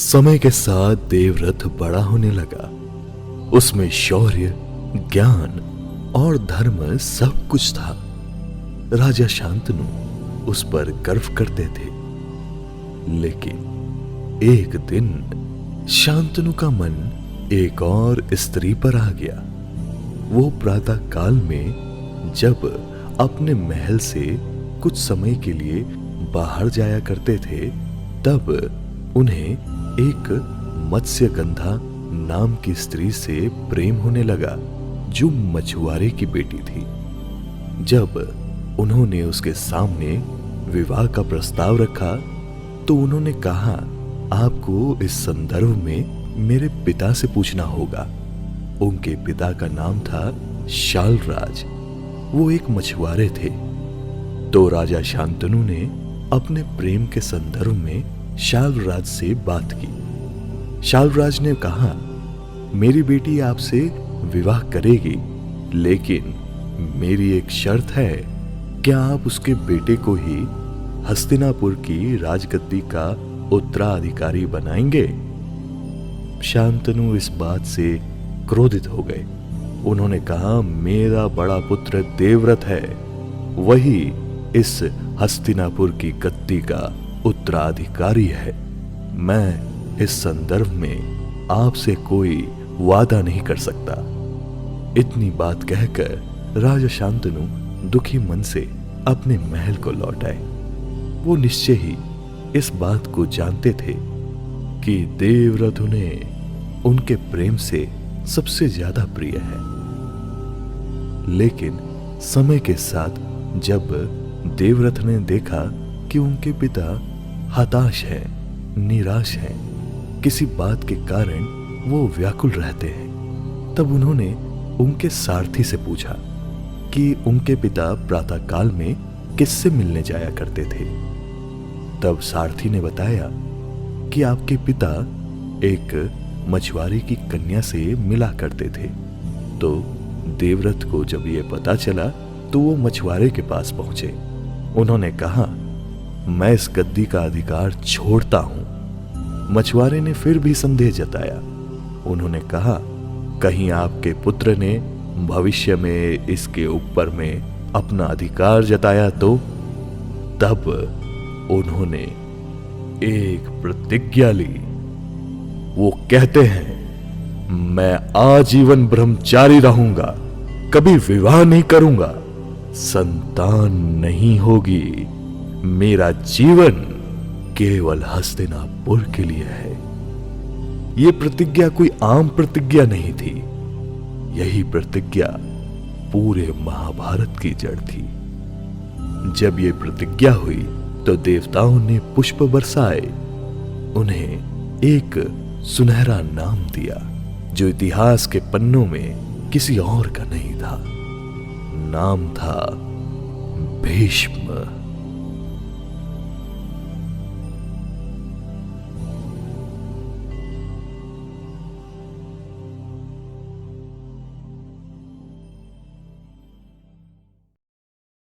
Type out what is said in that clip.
समय के साथ देवव्रत बड़ा होने लगा। उसमें शौर्य, ज्ञान और धर्म सब कुछ था। राजा शांतनु उस पर गर्व करते थे। लेकिन एक दिन शांतनु का मन एक और स्त्री पर आ गया। वो प्रातः काल में जब अपने महल से कुछ समय के लिए बाहर जाया करते थे, तब उन्हें एक मत्स्यगंधा नाम की स्त्री से प्रेम होने लगा, जो मछुआरे की बेटी थी। जब उन्होंने उसके सामने विवाह का प्रस्ताव रखा, तो उन्होंने कहा, आपको इस संदर्भ में मेरे पिता से पूछना होगा। उनके पिता का नाम था शालराज। वो एक मछुआरे थे। तो राजा शांतनु ने अपने प्रेम के संदर्भ में शालराज से बात की। शालराज ने कहा, मेरी बेटी आपसे विवाह करेगी, लेकिन मेरी एक शर्त है। क्या आप उसके बेटे को ही हस्तिनापुर की राजगद्दी का उत्तराधिकारी बनाएंगे? शांतनु इस बात से क्रोधित हो गए। उन्होंने कहा, मेरा बड़ा पुत्र देवव्रत है, वही इस हस्तिनापुर की गद्दी का उत्तराधिकारी है। मैं इस संदर्भ में आपसे कोई वादा नहीं कर सकता। इतनी बात कहकर राजा शांतनु दुखी मन से अपने महल को लौट आए। वो निश्चय ही इस बात को जानते थे कि देवव्रत उन्हें उनके प्रेम से सबसे ज्यादा प्रिय है। लेकिन समय के साथ जब देवव्रत ने देखा कि उनके पिता हताश हैं, निराश हैं, किसी बात के कारण वो व्याकुल रहते हैं, तब उन्होंने उनके सारथी से पूछा कि उनके पिता प्रातः काल में किससे मिलने जाया करते थे। तब सारथी ने बताया कि आपके पिता एक मछुआरे की कन्या से मिला करते थे। तो देवव्रत को जब यह पता चला, तो वो मछुआरे के पास पहुंचे। उन्होंने कहा, मैं इस गद्दी का अधिकार छोड़ता हूं। मछुआरे ने फिर भी संदेह जताया। उन्होंने कहा, कहीं आपके पुत्र ने भविष्य में इसके ऊपर में अपना अधिकार जताया तो? तब उन्होंने एक प्रतिज्ञा ली। वो कहते हैं, मैं आजीवन ब्रह्मचारी रहूंगा, कभी विवाह नहीं करूंगा, संतान नहीं होगी, मेरा जीवन केवल हस्तिनापुर के लिए है। यह प्रतिज्ञा कोई आम प्रतिज्ञा नहीं थी। यही प्रतिज्ञा पूरे महाभारत की जड़ थी। जब यह प्रतिज्ञा हुई तो देवताओं ने पुष्प बरसाए, उन्हें एक सुनहरा नाम दिया, जो इतिहास के पन्नों में किसी और का नहीं था। नाम था भीष्म।